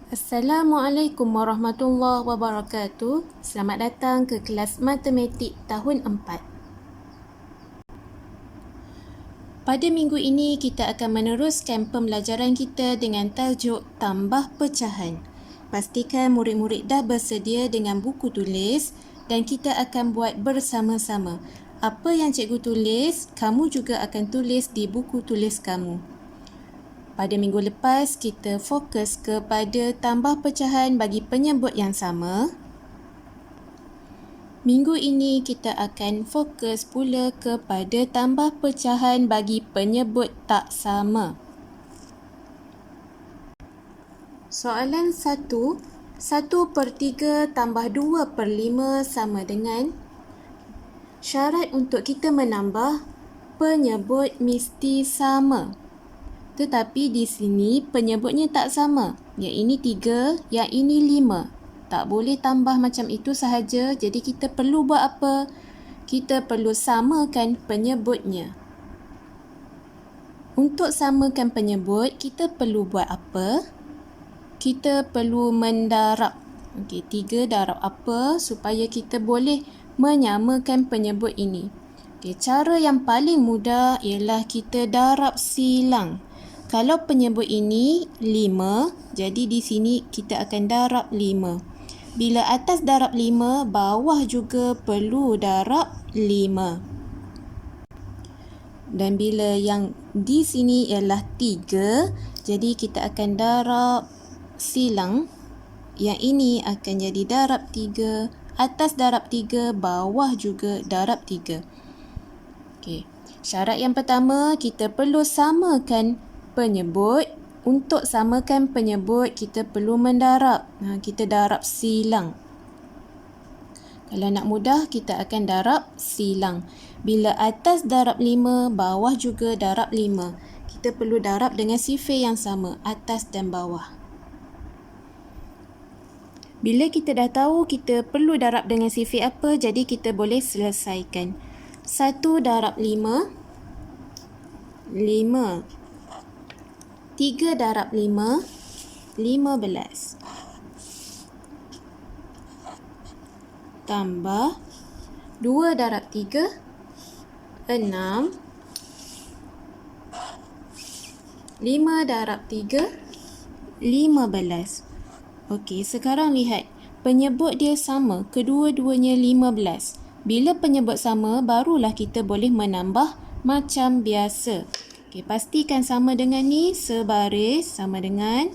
Assalamualaikum warahmatullahi wabarakatuh. Selamat datang ke kelas matematik tahun 4. Pada minggu ini kita akan meneruskan pembelajaran kita dengan tajuk tambah pecahan. Pastikan murid-murid dah bersedia dengan buku tulis dan kita akan buat bersama-sama. Apa yang cikgu tulis, kamu juga akan tulis di buku tulis kamu. Pada minggu lepas, kita fokus kepada tambah pecahan bagi penyebut yang sama. Minggu ini, kita akan fokus pula kepada tambah pecahan bagi penyebut tak sama. Soalan 1. 1/3 tambah 2/5 sama dengan. Syarat untuk kita menambah, penyebut mesti sama. Tetapi di sini penyebutnya tak sama. Yang ini 3, yang ini 5. Tak boleh tambah macam itu sahaja. Jadi kita perlu buat apa? Kita perlu samakan penyebutnya. Untuk samakan penyebut, kita perlu buat apa? Kita perlu mendarab. Okey, 3 darab apa supaya kita boleh menyamakan penyebut ini. Okey, cara yang paling mudah ialah kita darab silang. Kalau penyebut ini 5, jadi di sini kita akan darab 5. Bila atas darab 5, bawah juga perlu darab 5. Dan bila yang di sini ialah 3, jadi kita akan darab silang. Yang ini akan jadi darab 3. Atas darab 3, bawah juga darab 3. Okey. Syarat yang pertama, kita perlu samakan penyebut. Untuk samakan penyebut, kita perlu mendarab. Kita darab silang. Kalau nak mudah, kita akan darab silang. Bila atas darab 5, bawah juga darab 5. Kita perlu darab dengan sifir yang sama, atas dan bawah. Bila kita dah tahu kita perlu darab dengan sifir apa, jadi kita boleh selesaikan. 1 darab 5, 5. 3 darab 5, 15. Tambah 2 darab 3, 6. 5 darab 3, 15. Okey, sekarang lihat. Penyebut dia sama. Kedua-duanya 15. Bila penyebut sama, barulah kita boleh menambah macam biasa. Okey, pastikan sama dengan ni, sebaris, sama dengan.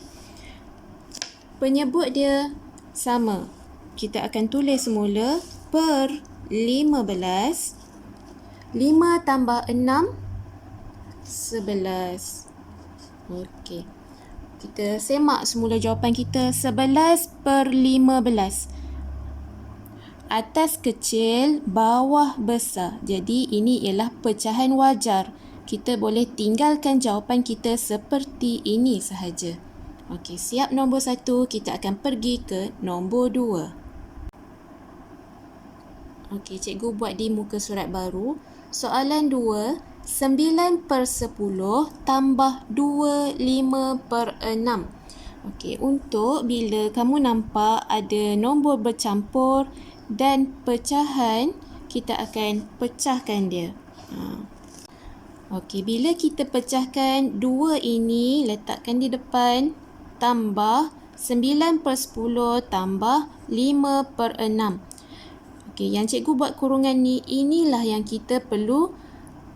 Penyebut dia sama. Kita akan tulis semula per 15. 5 tambah 6, 11. Okey. Kita semak semula jawapan kita. 11/15. Atas kecil, bawah besar. Jadi ini ialah pecahan wajar. Kita boleh tinggalkan jawapan kita seperti ini sahaja. Okey, siap nombor 1, kita akan pergi ke nombor 2. Okey, cikgu buat di muka surat baru. Soalan 2, 9/10 tambah 25/6. Okey, untuk bila kamu nampak ada nombor bercampur dan pecahan, kita akan pecahkan dia. Okey, bila kita pecahkan 2 ini, letakkan di depan, tambah 9/10 tambah 5/6. Okey, yang cikgu buat kurungan ni, inilah yang kita perlu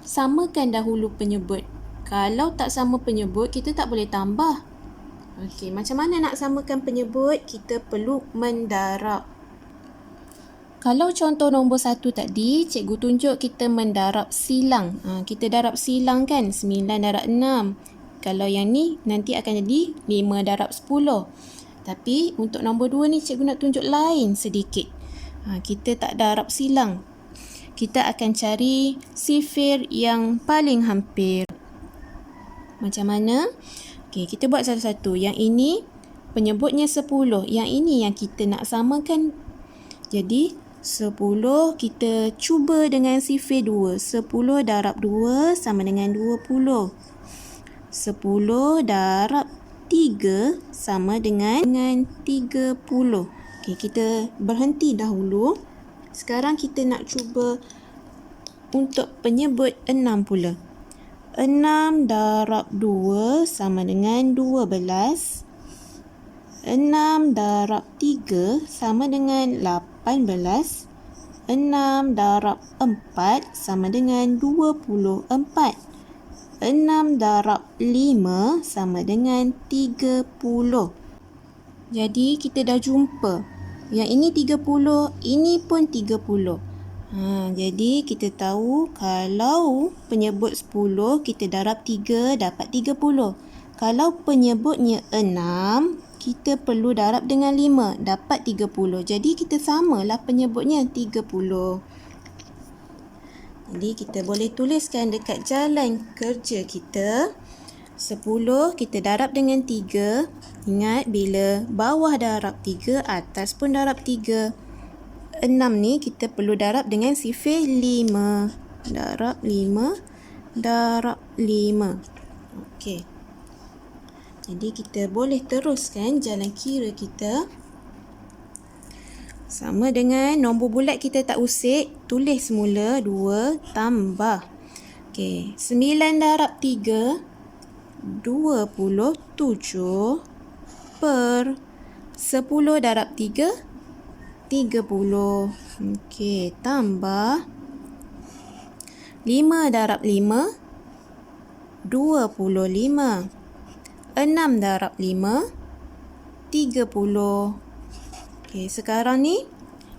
samakan dahulu penyebut. Kalau tak sama penyebut, kita tak boleh tambah. Okey, macam mana nak samakan penyebut? Kita perlu mendarab. Kalau contoh nombor 1 tadi, cikgu tunjuk kita mendarab silang. Kita darab silang kan, 9 darab 6. Kalau yang ni, nanti akan jadi 5 darab 10. Tapi untuk nombor 2 ni, cikgu nak tunjuk lain sedikit. Kita tak darab silang. Kita akan cari sifir yang paling hampir. Macam mana? Okey, kita buat satu-satu. Yang ini, penyebutnya 10. Yang ini yang kita nak samakan. Jadi, 10 kita cuba dengan sifir 2. 10 darab 2 sama dengan 20. 10 darab 3 sama dengan 30. Okey, kita berhenti dahulu. Sekarang kita nak cuba untuk penyebut 6 pula. 6 darab 2 sama dengan 12. 6 darab 3 sama dengan 18. 6 darab 4 sama dengan 24. 6 darab 5 sama dengan 30. Jadi kita dah jumpa. Yang ini 30, ini pun 30. Jadi kita tahu kalau penyebut 10 kita darab 3 dapat 30. Kalau penyebutnya 6 kita perlu darab dengan 5 dapat 30. Jadi kita samalah penyebutnya 30. Jadi kita boleh tuliskan dekat jalan kerja kita 10 kita darab dengan 3. Ingat bila bawah darab 3 atas pun darab 3. 6 ni kita perlu darab dengan sifir 5. Darab 5. Darab 5. Okey. Jadi kita boleh teruskan jalan kira kita. Sama dengan nombor bulat kita tak usik. Tulis semula 2 tambah. Okey. 9 darab 3. 27 per 10 darab 3. 30. Okey, tambah 5 darab 5. 25. 6 darab 5. 30. Okey, sekarang ni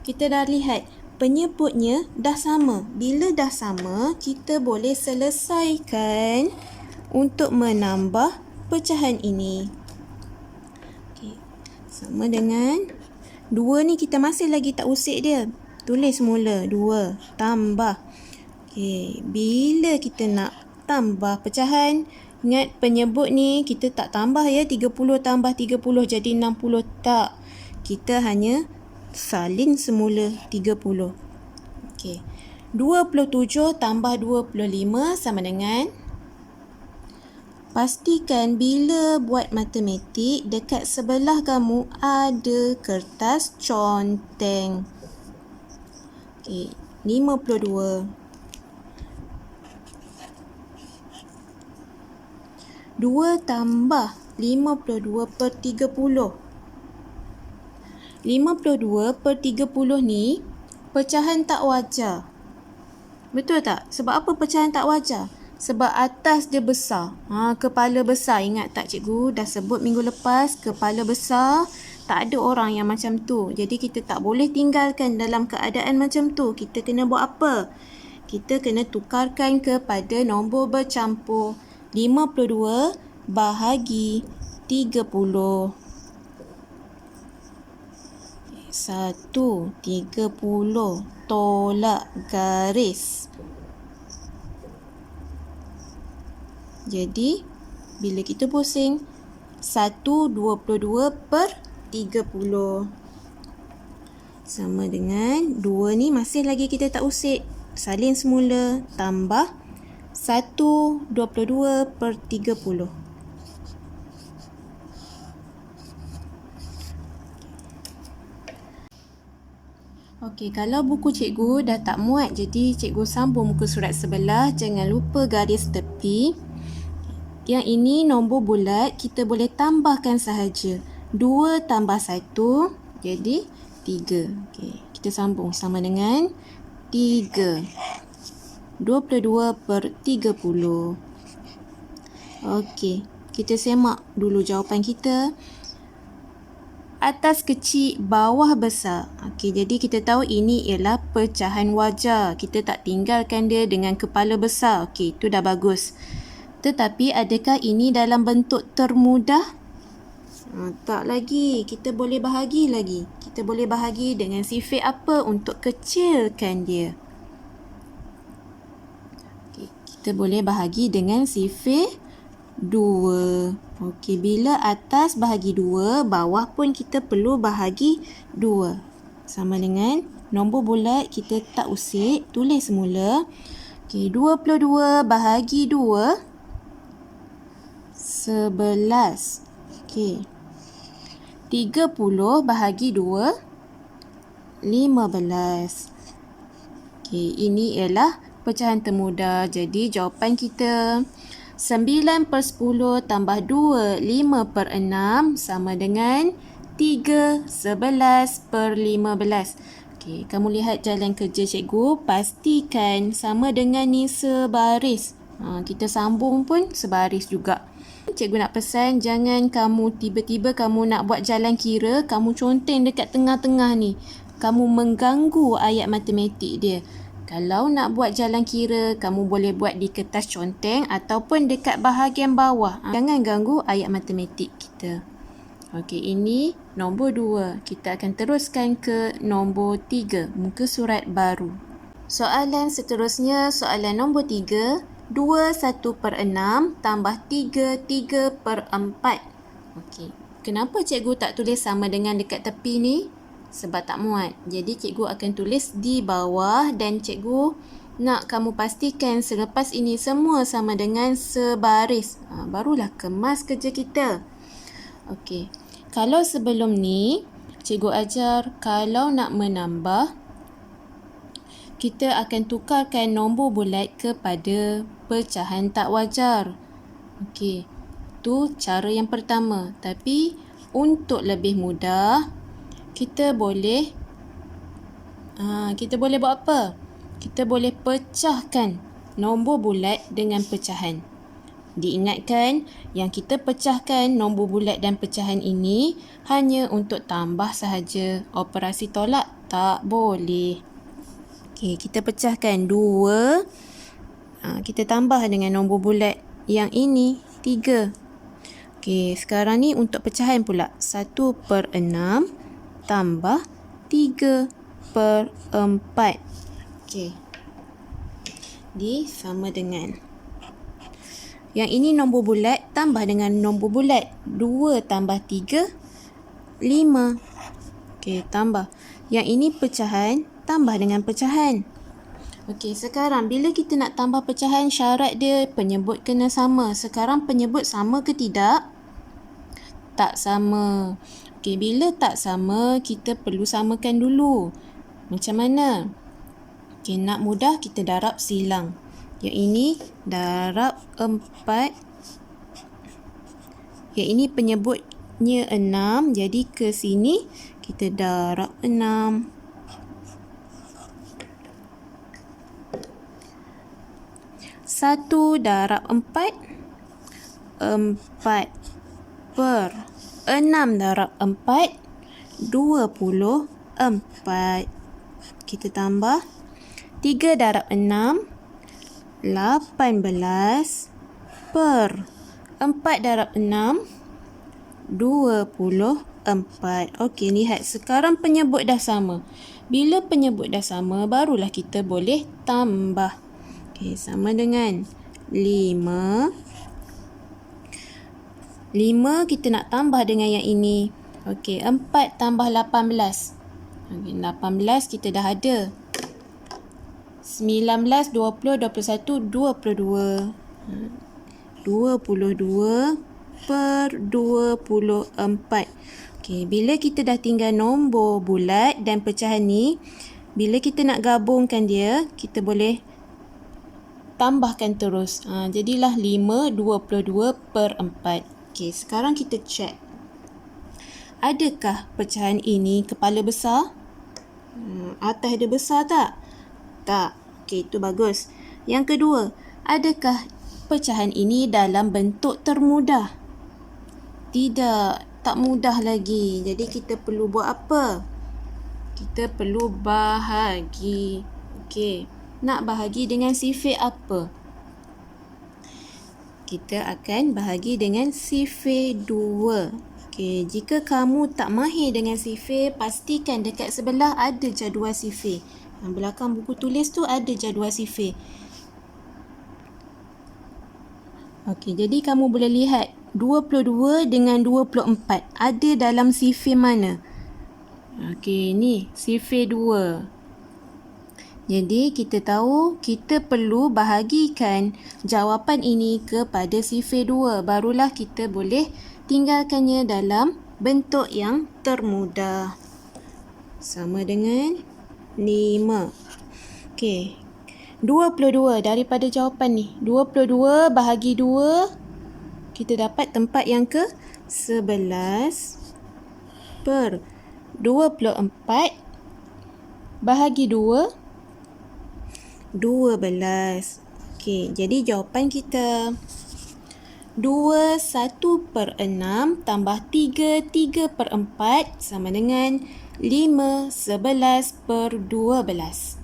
kita dah lihat penyebutnya dah sama. Bila dah sama, kita boleh selesaikan untuk menambah pecahan ini. Okey, sama dengan 2 ni kita masih lagi tak usik dia. Tulis semula 2 tambah. Okey, bila kita nak tambah pecahan, ingat penyebut ni kita tak tambah ya 30 tambah 30 jadi 60 tak. Kita hanya salin semula 30. Okey. 27 tambah 25 sama dengan. Pastikan bila buat matematik dekat sebelah kamu ada kertas conteng. Okey, 52. 2 tambah 52 per 30. 52 per 30 ni pecahan tak wajar. Betul tak? Sebab apa pecahan tak wajar? Sebab atas dia besar. Kepala besar. Ingat tak cikgu dah sebut minggu lepas, kepala besar tak ada orang yang macam tu. Jadi kita tak boleh tinggalkan dalam keadaan macam tu. Kita kena buat apa? Kita kena tukarkan kepada nombor bercampur. 52 bahagi 30. 1/30 tolak garis. Jadi, bila kita pusing, 1/22 per 30. Sama dengan 2 ni masih lagi kita tak usik. Salin semula, tambah 1/22 per 30. Okey, kalau buku cikgu dah tak muat, jadi cikgu sambung muka surat sebelah. Jangan lupa garis tepi. Yang ini nombor bulat, kita boleh tambahkan sahaja. 2 tambah 1, jadi 3. Okey, kita sambung sama dengan 3. 22 per 30. Okey, kita semak dulu jawapan kita. Atas kecil, bawah besar. Okey, jadi kita tahu ini ialah pecahan wajar. Kita tak tinggalkan dia dengan kepala besar. Okey, itu dah bagus. Tetapi adakah ini dalam bentuk termudah? Tak lagi. Kita boleh bahagi lagi. Kita boleh bahagi dengan sifir apa untuk kecilkan dia? Okay, kita boleh bahagi dengan sifir 2. Okey, bila atas bahagi 2, bawah pun kita perlu bahagi 2. Sama dengan nombor bulat kita tak usik, tulis semula. Okey, 22 bahagi 2. 11. Okey. 30 bahagi 2, 15. Okey, ini ialah pecahan termudah. Jadi jawapan kita 9/10 tambah 2, 5/6 sama dengan 3, 11/15. Okey, kamu lihat jalan kerja cikgu. Pastikan sama dengan ni sebaris. Kita sambung pun sebaris juga. Cikgu nak pesan, jangan kamu tiba-tiba kamu nak buat jalan kira, kamu conteng dekat tengah-tengah ni. Kamu mengganggu ayat matematik dia. Kalau nak buat jalan kira, kamu boleh buat di kertas conteng ataupun dekat bahagian bawah. Jangan ganggu ayat matematik kita. Okey, ini nombor 2. Kita akan teruskan ke nombor 3, muka surat baru. Soalan seterusnya, soalan nombor 3. 2 1/6 tambah 3 3/4. Okey. Kenapa cikgu tak tulis sama dengan dekat tepi ni? Sebab tak muat. Jadi cikgu akan tulis di bawah dan cikgu nak kamu pastikan selepas ini semua sama dengan sebaris. Barulah kemas kerja kita. Okey. Kalau sebelum ni cikgu ajar kalau nak menambah, kita akan tukarkan nombor bulat kepada pecahan tak wajar. Okey, tu cara yang pertama. Tapi untuk lebih mudah, kita boleh buat apa? Kita boleh pecahkan nombor bulat dengan pecahan. Diingatkan yang kita pecahkan nombor bulat dan pecahan ini hanya untuk tambah sahaja. Operasi tolak tak boleh. Okey, kita pecahkan 2. Kita tambah dengan nombor bulat yang ini 3. Okey, sekarang ni untuk pecahan pula. 1/6 tambah 3/4. Okey. Sama dengan. Yang ini nombor bulat tambah dengan nombor bulat. 2 tambah 3, 5. Okey, tambah. Yang ini pecahan tambah dengan pecahan. Okey, sekarang bila kita nak tambah pecahan, syarat dia penyebut kena sama. Sekarang penyebut sama ke tidak? Tak sama. Okey, bila tak sama, kita perlu samakan dulu. Macam mana? Okey, nak mudah kita darab silang. Yang ini darab 4. Yang ini penyebutnya 6. Jadi ke sini kita darab 6. 1 darab 4, 4 per 6 darab 4, 24. Kita tambah 3 darab 6, 18 per 4 darab 6, 24. Okey, lihat sekarang penyebut dah sama. Bila penyebut dah sama, barulah kita boleh tambah. Okey, sama dengan 5. 5 kita nak tambah dengan yang ini. Okey, 4 tambah 18. Okey, 18 kita dah ada. 19, 20, 21, 22. 22 per 24. Okey, bila kita dah tinggal nombor bulat dan pecahan ni, bila kita nak gabungkan dia, kita boleh tambahkan terus. Jadilah 5, 22 per 4. Okey, sekarang kita cek. Adakah pecahan ini kepala besar? Atas dia besar tak? Tak. Okey, itu bagus. Yang kedua, adakah pecahan ini dalam bentuk termudah? Tidak, tak mudah lagi. Jadi kita perlu buat apa? Kita perlu bahagi. Okey. Nak bahagi dengan sifir apa? Kita akan bahagi dengan sifir 2. Okey, jika kamu tak mahir dengan sifir, pastikan dekat sebelah ada jadual sifir. Belakang buku tulis tu ada jadual sifir. Okey, jadi kamu boleh lihat 22 dengan 24 ada dalam sifir mana? Okey, ni sifir 2. Jadi kita tahu kita perlu bahagikan jawapan ini kepada sifir 2. Barulah kita boleh tinggalkannya dalam bentuk yang termudah. Sama dengan 5. Okey. 22 daripada jawapan ni. 22 bahagi 2. Kita dapat tempat yang ke 11 per 24 bahagi 2. 12. Okey, jadi jawapan kita 2 1/6 tambah 3 3/4 sama dengan 5 11/12.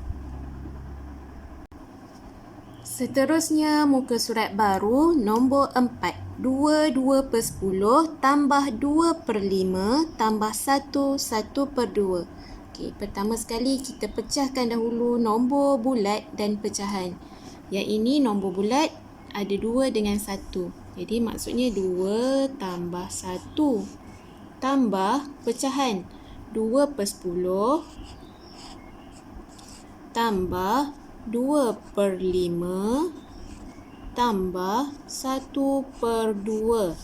Seterusnya muka surat baru nombor 4. 2 2/10 tambah 2/5 tambah 1 1/2. Okey, pertama sekali kita pecahkan dahulu nombor bulat dan pecahan. Yang ini nombor bulat ada 2 dengan 1. Jadi maksudnya 2 tambah 1 tambah pecahan 2/10 tambah 2/5 tambah 1/2.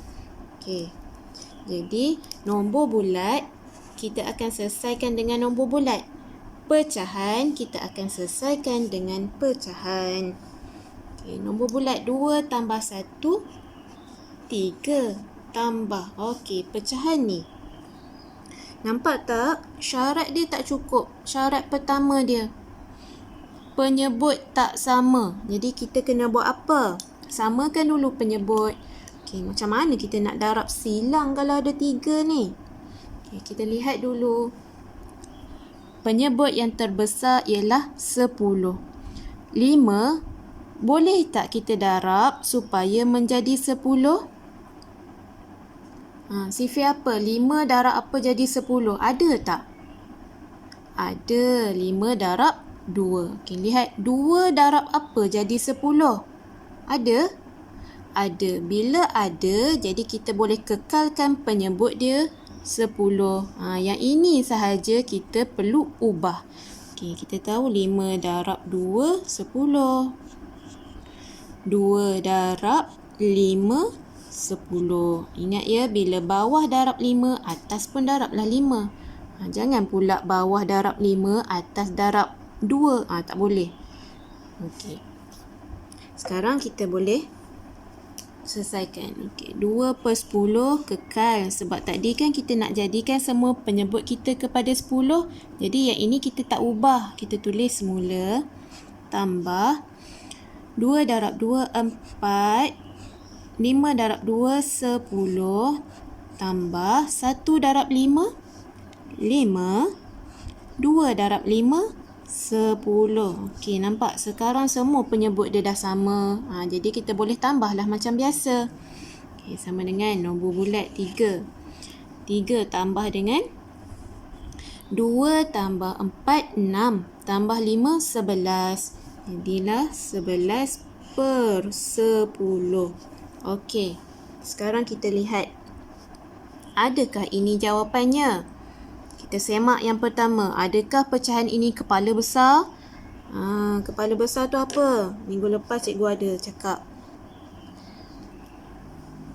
Okey. Jadi nombor bulat kita akan selesaikan dengan nombor bulat. Pecahan kita akan selesaikan dengan pecahan. Okey, nombor bulat 2 tambah 1 3 tambah. Okey, pecahan ni. Nampak tak? Syarat dia tak cukup. Syarat pertama dia penyebut tak sama. Jadi kita kena buat apa? Samakan dulu penyebut. Okey, macam mana kita nak darab silang kalau ada 3 ni? Okey, kita lihat dulu. Penyebut yang terbesar ialah 10. 5, boleh tak kita darab supaya menjadi 10? Sifir apa? 5 darab apa jadi 10? Ada tak? Ada. 5 darab 2. Okey, lihat 2 darab apa jadi 10? Ada? Ada. Bila ada, jadi kita boleh kekalkan penyebut dia 10. Yang ini sahaja kita perlu ubah. Okey, kita tahu 5 darab 2, 10. 2 darab 5, 10. Ingat ya, bila bawah darab 5, atas pun darablah 5. Jangan pula bawah darab 5, atas darab 2. Tak boleh. Okey. Sekarang kita boleh selesaikan. Okey, 2/10 kekal. Sebab tadi kan kita nak jadikan semua penyebut kita kepada 10. Jadi yang ini kita tak ubah. Kita tulis semula. Tambah 2 darab 2, 4. 5 darab 2, 10. Tambah 1 darab 5, 5. 2 darab 5, 10. Okey, nampak? Sekarang semua penyebut dia dah sama. Jadi kita boleh tambahlah macam biasa. Okey, sama dengan nombor bulat 3. 3 tambah dengan 2 tambah 4, 6. Tambah 5, 11. Jadilah 11/10. Okey, sekarang kita lihat. Adakah ini jawapannya? Kita semak yang pertama. Adakah pecahan ini kepala besar? Kepala besar tu apa? Minggu lepas cikgu ada cakap.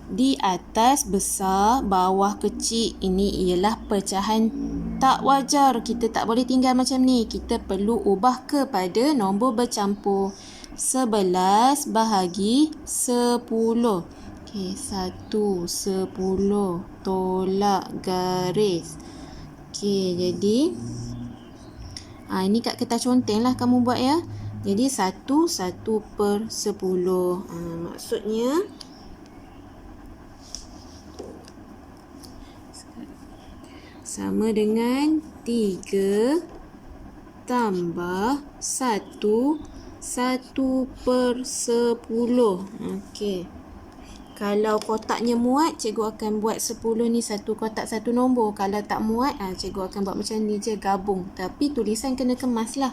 Di atas besar, bawah kecil. Ini ialah pecahan tak wajar. Kita tak boleh tinggal macam ni. Kita perlu ubah kepada nombor bercampur. 11 bahagi 10. Okey, 1, 10. Tolak garis. Okey, jadi ini kat kertas conteng lah kamu buat ya. Jadi 1/10. Maksudnya sama dengan 3 tambah 1 1/10. Okey. Kalau kotaknya muat, cikgu akan buat 10 ni satu kotak satu nombor. Kalau tak muat, cikgu akan buat macam ni je, gabung. Tapi tulisan kena kemas lah.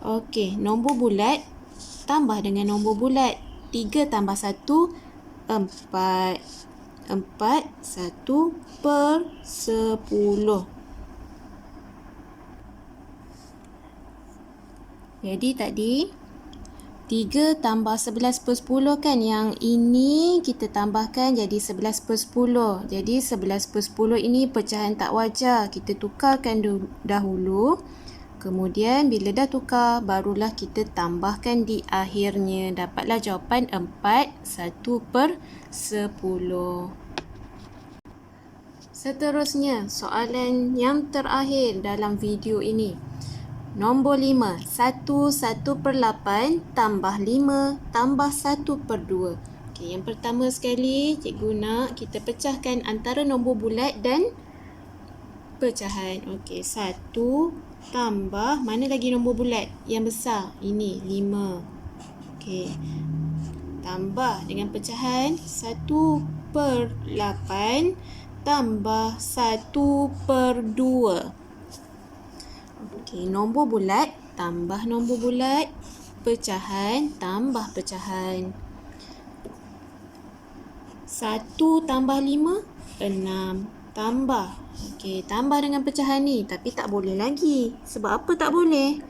Okey, nombor bulat tambah dengan nombor bulat. 3 tambah 1, 4. 4, 1/10. Jadi tadi 3 tambah 11 per 10 kan. Yang ini kita tambahkan jadi 11 per 10. Jadi 11 per 10 ini pecahan tak wajar. Kita tukarkan dahulu. Kemudian bila dah tukar, barulah kita tambahkan di akhirnya. Dapatlah jawapan 4, 1 per 10. Seterusnya, soalan yang terakhir dalam video ini. Nombor 5, 1 per 8 tambah 5 tambah 1 per 2. Okey, yang pertama sekali, cikgu nak kita pecahkan antara nombor bulat dan pecahan. Okey, 1 tambah, mana lagi nombor bulat? Yang besar, ini 5. Okey, tambah dengan pecahan 1 per 8 tambah 1 per 2. Okey, nombor bulat tambah nombor bulat, pecahan tambah pecahan. 1 tambah 5, 6. Tambah. Okey, tambah dengan pecahan ni. Tapi tak boleh lagi. Sebab apa tak boleh?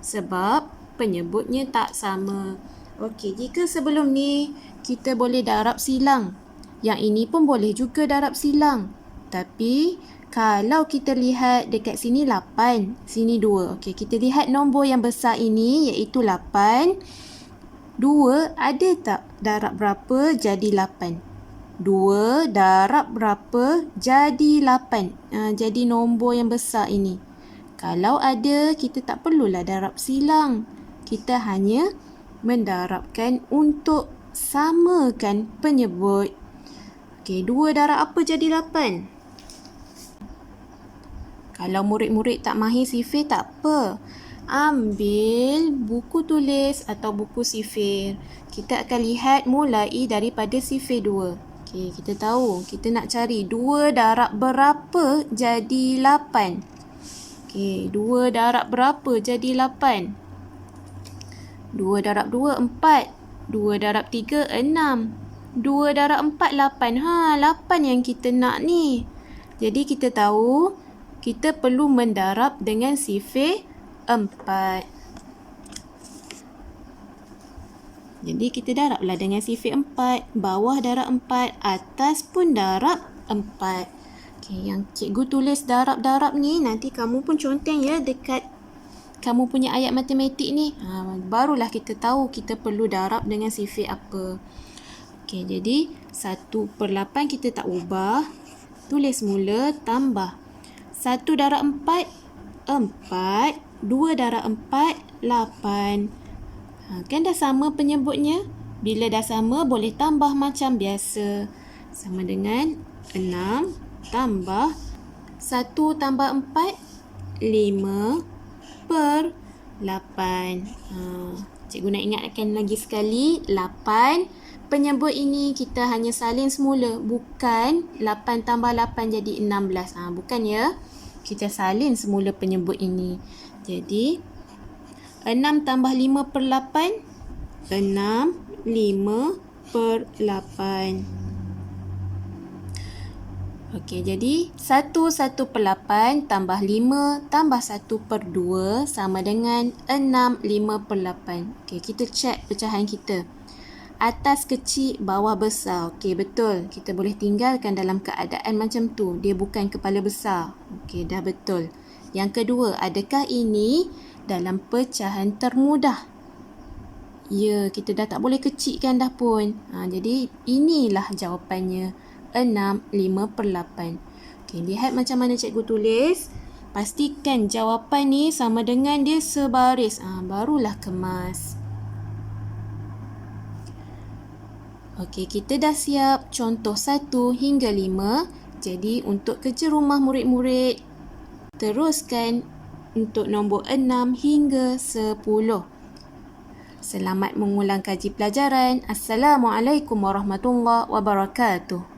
Sebab penyebutnya tak sama. Okey, jika sebelum ni kita boleh darab silang. Yang ini pun boleh juga darab silang. Tapi kalau kita lihat dekat sini 8, sini 2. Okey, kita lihat nombor yang besar ini iaitu 8. 2 ada tak darab berapa jadi 8? 2 darab berapa jadi 8? Jadi nombor yang besar ini. Kalau ada, kita tak perlulah darab silang. Kita hanya mendarabkan untuk samakan penyebut. Okey, 2 darab apa jadi 8? Kalau murid-murid tak mahir sifir tak apa. Ambil buku tulis atau buku sifir. Kita akan lihat mulai daripada sifir 2. Okey, kita tahu. Kita nak cari 2 darab berapa jadi 8. Okey, 2 darab berapa jadi 8? 2 darab 2, 4. 2 darab 3, 6. 2 darab 4, 8. 8 yang kita nak ni. Jadi kita tahu kita perlu mendarab dengan sifir 4. Jadi kita darablah dengan sifir 4. Bawah darab 4, atas pun darab 4. Okey, yang cikgu tulis darab-darab ni nanti kamu pun conteng ya dekat kamu punya ayat matematik ni. Barulah kita tahu kita perlu darab dengan sifir apa. Okey, jadi 1 per 8 kita tak ubah. Tulis mula tambah. 1 darab 4, 4. 2 darab 4, 8. Kan dah sama penyebutnya? Bila dah sama, boleh tambah macam biasa. Sama dengan 6 tambah 1 tambah 4, 5 per 8. Cikgu nak ingatkan lagi sekali, 8. Penyebut ini kita hanya salin semula. Bukan 8 tambah 8 jadi 16. Bukan ya. Kita salin semula penyebut ini. Jadi 6 tambah 5 per 8. 6, 5 per 8. Okey, jadi 1 per 8 tambah 5 tambah 1 per 2 sama dengan 6, 5 per 8. Okey, kita cek pecahan kita. Atas kecil, bawah besar. Okey, betul. Kita boleh tinggalkan dalam keadaan macam tu. Dia bukan kepala besar. Okey, dah betul. Yang kedua, adakah ini dalam pecahan termudah? Ya, kita dah tak boleh kecilkan dah pun. Jadi, inilah jawapannya. 6, 5 per 8. Okey, lihat macam mana cikgu tulis. Pastikan jawapan ni sama dengan dia sebaris. Barulah kemas. Okey, kita dah siap contoh 1 hingga 5. Jadi, untuk kerja rumah murid-murid, teruskan untuk nombor 6 hingga 10. Selamat mengulang kaji pelajaran. Assalamualaikum warahmatullahi wabarakatuh.